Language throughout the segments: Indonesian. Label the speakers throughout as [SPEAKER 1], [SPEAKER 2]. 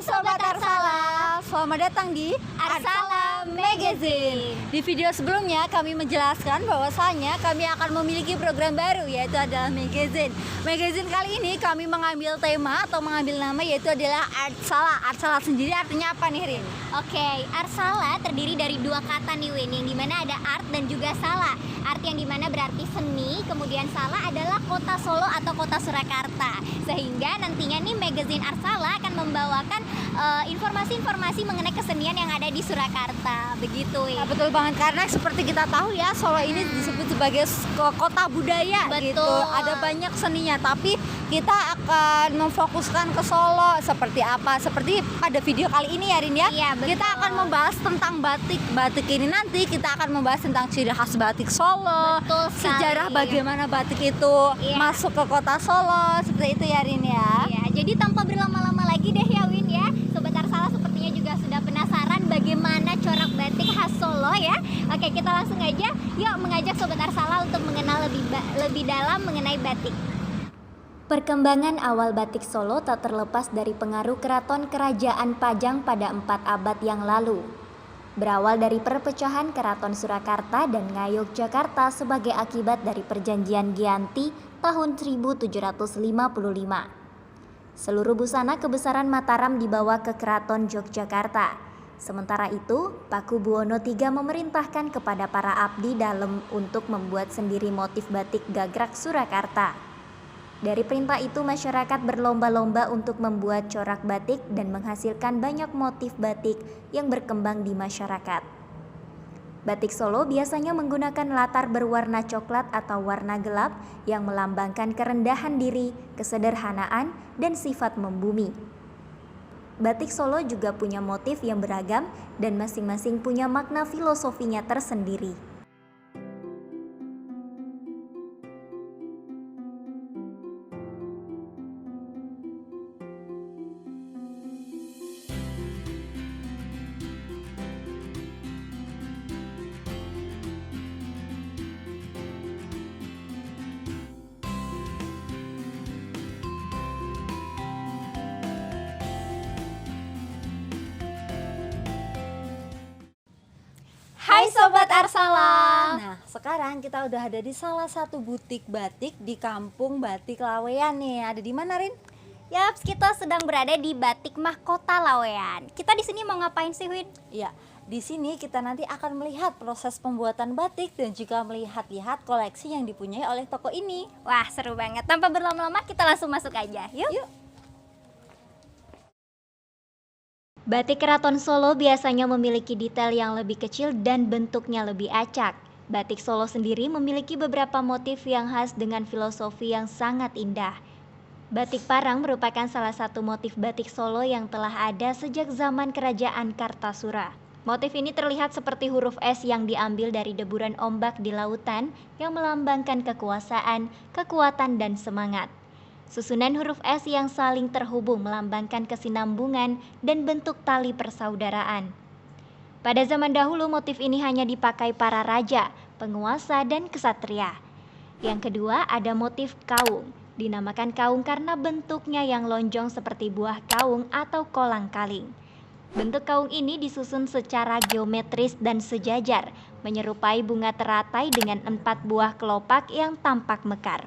[SPEAKER 1] Sobat Arsala, selamat datang di Arsala Magazine. Di video sebelumnya kami menjelaskan bahwasanya kami akan memiliki program baru, yaitu adalah Magazine. Magazine kali ini kami mengambil tema atau mengambil nama, yaitu adalah Arsala. Arsala sendiri artinya apa nih, Rin?
[SPEAKER 2] Oke, Arsala terdiri dari dua kata nih Win, yang dimana ada art dan juga sala. Art yang dimana berarti seni, kemudian sala adalah kota Solo atau kota Surakarta. Sehingga nantinya nih Magazine Arsala akan membawakan informasi-informasi mengenai kesenian yang ada di Surakarta. Begitu Win.
[SPEAKER 1] Nah, betul banget, karena seperti kita tahu ya, Solo ini disebut sebagai kota budaya.
[SPEAKER 2] Betul.
[SPEAKER 1] Gitu. Ada banyak seninya, tapi kita akan memfokuskan ke Solo. Seperti apa? Seperti pada video kali ini ya, Rin ya.
[SPEAKER 2] Iya, betul.
[SPEAKER 1] Kita akan membahas tentang batik. Batik ini nanti kita akan membahas tentang ciri khas batik Solo.
[SPEAKER 2] Betul sekali.
[SPEAKER 1] Sejarah bagaimana batik itu masuk ke kota Solo. Seperti itu ya, Rin ya.
[SPEAKER 2] Iya, jadi tanpa berlama-lama lagi deh ya Win ya. Sobat Arsala sepertinya juga sudah penasaran bagaimana corak batik khas Solo ya. Oke, kita langsung aja yuk mengajak Sobat Arsala untuk mengenal lebih dalam mengenai batik.
[SPEAKER 3] Perkembangan awal batik Solo tak terlepas dari pengaruh keraton Kerajaan Pajang pada 4 abad yang lalu. Berawal dari perpecahan Keraton Surakarta dan Ngayogyakarta sebagai akibat dari Perjanjian Giyanti tahun 1755. Seluruh busana kebesaran Mataram dibawa ke Keraton Yogyakarta. Sementara itu, Pakubuwono III memerintahkan kepada para abdi dalam untuk membuat sendiri motif batik gagrak Surakarta. Dari perintah itu, masyarakat berlomba-lomba untuk membuat corak batik dan menghasilkan banyak motif batik yang berkembang di masyarakat. Batik Solo biasanya menggunakan latar berwarna coklat atau warna gelap yang melambangkan kerendahan diri, kesederhanaan, dan sifat membumi. Batik Solo juga punya motif yang beragam dan masing-masing punya makna filosofinya tersendiri.
[SPEAKER 2] Hai Sobat Arsala.
[SPEAKER 1] Nah, sekarang kita udah ada di salah satu butik batik di Kampung Batik Laweyan nih. Ada di mana, Rin?
[SPEAKER 2] Yaps, kita sedang berada di Batik Mahkota Laweyan. Kita di sini mau ngapain sih, Win?
[SPEAKER 1] Iya, di sini kita nanti akan melihat proses pembuatan batik dan juga melihat-lihat koleksi yang dipunyai oleh toko ini.
[SPEAKER 2] Wah, seru banget. Tanpa berlama-lama kita langsung masuk aja. Yuk.
[SPEAKER 3] Batik Keraton Solo biasanya memiliki detail yang lebih kecil dan bentuknya lebih acak. Batik Solo sendiri memiliki beberapa motif yang khas dengan filosofi yang sangat indah. Batik Parang merupakan salah satu motif batik Solo yang telah ada sejak zaman Kerajaan Kartasura. Motif ini terlihat seperti huruf S yang diambil dari deburan ombak di lautan yang melambangkan kekuasaan, kekuatan, dan semangat. Susunan huruf S yang saling terhubung melambangkan kesinambungan dan bentuk tali persaudaraan. Pada zaman dahulu motif ini hanya dipakai para raja, penguasa, dan kesatria. Yang kedua ada motif kaung. Dinamakan kaung karena bentuknya yang lonjong seperti buah kaung atau kolang-kaling. Bentuk kaung ini disusun secara geometris dan sejajar, menyerupai bunga teratai dengan 4 buah kelopak yang tampak mekar.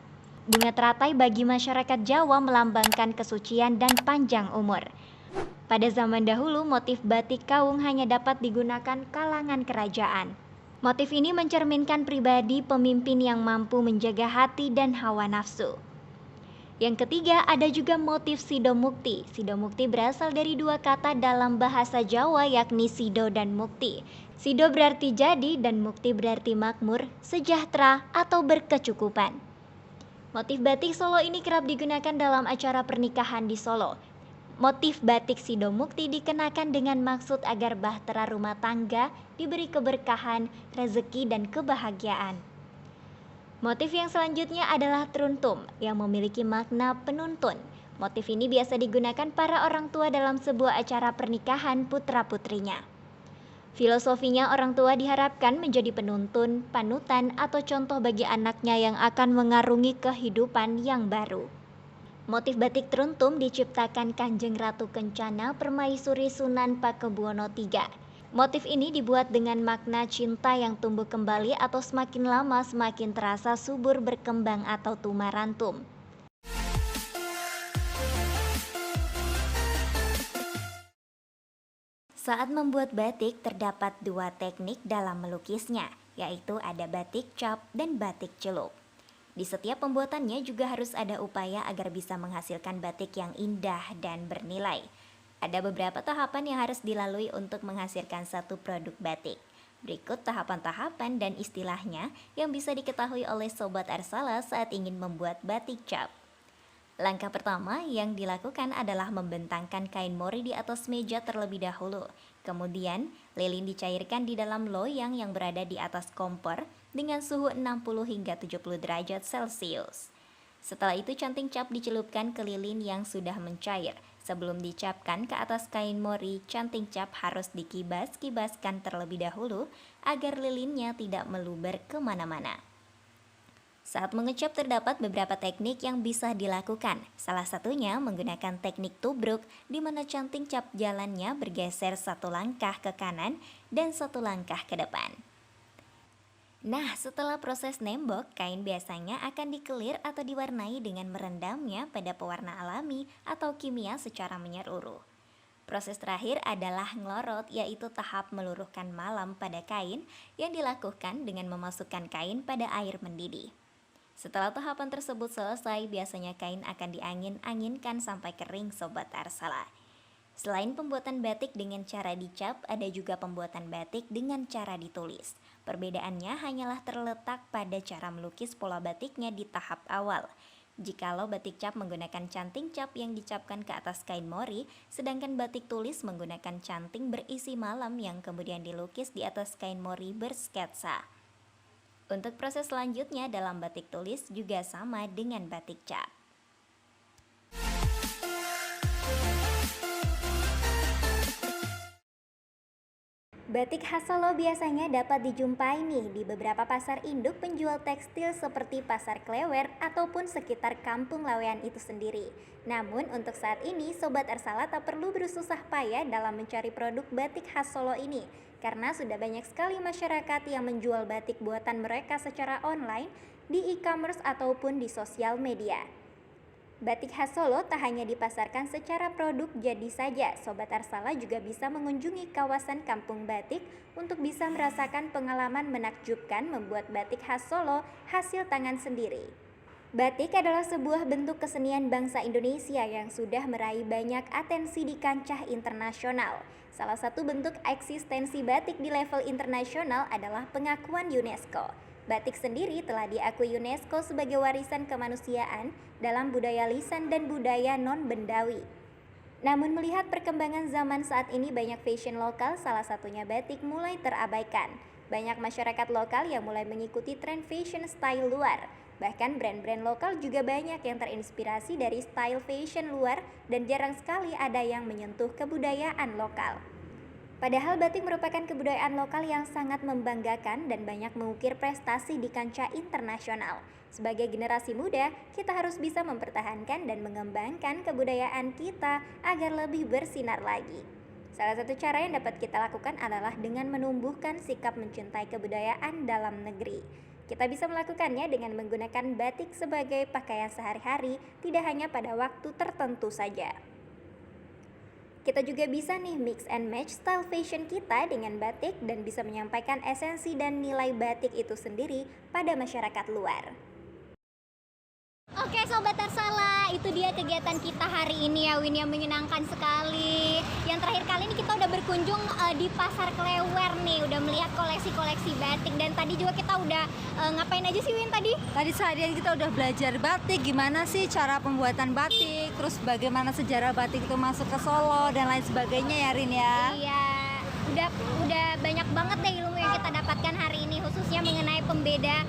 [SPEAKER 3] Bunga teratai bagi masyarakat Jawa melambangkan kesucian dan panjang umur. Pada zaman dahulu, motif batik kaung hanya dapat digunakan kalangan kerajaan. Motif ini mencerminkan pribadi pemimpin yang mampu menjaga hati dan hawa nafsu. Yang ketiga, ada juga motif sidomukti. Sidomukti berasal dari 2 kata dalam bahasa Jawa, yakni sido dan mukti. Sido berarti jadi dan mukti berarti makmur, sejahtera, atau berkecukupan. Motif batik Solo ini kerap digunakan dalam acara pernikahan di Solo. Motif batik sidomukti dikenakan dengan maksud agar bahtera rumah tangga diberi keberkahan, rezeki, dan kebahagiaan. Motif yang selanjutnya adalah truntum yang memiliki makna penuntun. Motif ini biasa digunakan para orang tua dalam sebuah acara pernikahan putra-putrinya. Filosofinya, orang tua diharapkan menjadi penuntun, panutan, atau contoh bagi anaknya yang akan mengarungi kehidupan yang baru. Motif batik teruntum diciptakan Kanjeng Ratu Kencana Permaisuri Sunan Pakubuwono III. Motif ini dibuat dengan makna cinta yang tumbuh kembali atau semakin lama semakin terasa subur berkembang atau tumarantum. Saat membuat batik terdapat dua teknik dalam melukisnya, yaitu ada batik cap dan batik celup. Di setiap pembuatannya juga harus ada upaya agar bisa menghasilkan batik yang indah dan bernilai. Ada beberapa tahapan yang harus dilalui untuk menghasilkan satu produk batik. Berikut tahapan-tahapan dan istilahnya yang bisa diketahui oleh Sobat Arsala saat ingin membuat batik cap. Langkah pertama yang dilakukan adalah membentangkan kain mori di atas meja terlebih dahulu. Kemudian, lilin dicairkan di dalam loyang yang berada di atas kompor dengan suhu 60 hingga 70 derajat Celcius. Setelah itu canting cap dicelupkan ke lilin yang sudah mencair. Sebelum dicapkan ke atas kain mori, canting cap harus dikibas-kibaskan terlebih dahulu agar lilinnya tidak meluber kemana-mana. Saat mengecap terdapat beberapa teknik yang bisa dilakukan. Salah satunya menggunakan teknik tubruk di mana canting cap jalannya bergeser satu langkah ke kanan dan satu langkah ke depan. Nah, setelah proses nembok, kain biasanya akan dikelir atau diwarnai dengan merendamnya pada pewarna alami atau kimia secara menyeluruh. Proses terakhir adalah ngelorot, yaitu tahap meluruhkan malam pada kain yang dilakukan dengan memasukkan kain pada air mendidih. Setelah tahapan tersebut selesai, biasanya kain akan diangin-anginkan sampai kering Sobat Arsala. Selain pembuatan batik dengan cara dicap, ada juga pembuatan batik dengan cara ditulis. Perbedaannya hanyalah terletak pada cara melukis pola batiknya di tahap awal. Jikalau batik cap menggunakan canting cap yang dicapkan ke atas kain mori, sedangkan batik tulis menggunakan canting berisi malam yang kemudian dilukis di atas kain mori bersketsa. Untuk proses selanjutnya dalam batik tulis juga sama dengan batik cap. Batik khas Solo biasanya dapat dijumpai nih di beberapa pasar induk penjual tekstil seperti Pasar Klewer ataupun sekitar Kampung Lawean itu sendiri. Namun untuk saat ini Sobat Arsala tak perlu bersusah payah dalam mencari produk batik khas Solo ini, karena sudah banyak sekali masyarakat yang menjual batik buatan mereka secara online di e-commerce ataupun di sosial media. Batik khas Solo tak hanya dipasarkan secara produk jadi saja, Sobat Arsala juga bisa mengunjungi kawasan Kampung Batik untuk bisa merasakan pengalaman menakjubkan membuat batik khas Solo hasil tangan sendiri. Batik adalah sebuah bentuk kesenian bangsa Indonesia yang sudah meraih banyak atensi di kancah internasional. Salah satu bentuk eksistensi batik di level internasional adalah pengakuan UNESCO. Batik sendiri telah diakui UNESCO sebagai warisan kemanusiaan dalam budaya lisan dan budaya non-bendawi. Namun melihat perkembangan zaman saat ini banyak fashion lokal, salah satunya batik mulai terabaikan. Banyak masyarakat lokal yang mulai mengikuti tren fashion style luar. Bahkan brand-brand lokal juga banyak yang terinspirasi dari style fashion luar dan jarang sekali ada yang menyentuh kebudayaan lokal. Padahal batik merupakan kebudayaan lokal yang sangat membanggakan dan banyak mengukir prestasi di kancah internasional. Sebagai generasi muda, kita harus bisa mempertahankan dan mengembangkan kebudayaan kita agar lebih bersinar lagi. Salah satu cara yang dapat kita lakukan adalah dengan menumbuhkan sikap mencintai kebudayaan dalam negeri. Kita bisa melakukannya dengan menggunakan batik sebagai pakaian sehari-hari, tidak hanya pada waktu tertentu saja. Kita juga bisa nih mix and match style fashion kita dengan batik dan bisa menyampaikan esensi dan nilai batik itu sendiri pada masyarakat luar.
[SPEAKER 2] Oke Sobat Arsala, itu dia kegiatan kita hari ini ya Win, yang menyenangkan sekali. Yang terakhir kali ini kita udah berkunjung di Pasar Klewer nih, udah melihat koleksi-koleksi batik. Dan tadi juga kita udah ngapain aja sih Win tadi?
[SPEAKER 1] Tadi seharian kita udah belajar batik, gimana sih cara pembuatan batik, terus bagaimana sejarah batik itu masuk ke Solo dan lain sebagainya ya Rin ya.
[SPEAKER 2] Iya, udah banyak banget deh ilmu yang kita dapatkan hari ini, khususnya mengenai pembeda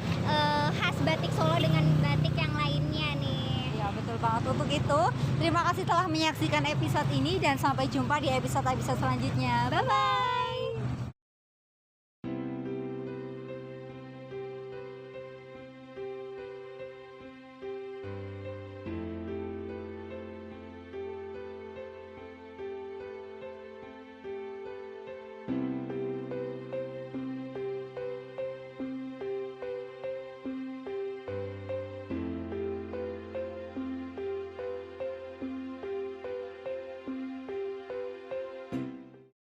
[SPEAKER 2] khas batik Solo dengan batik yang lainnya nih.
[SPEAKER 1] Ya betul banget. Untuk itu terima kasih telah menyaksikan episode ini dan sampai jumpa di episode-episode selanjutnya. Bye bye.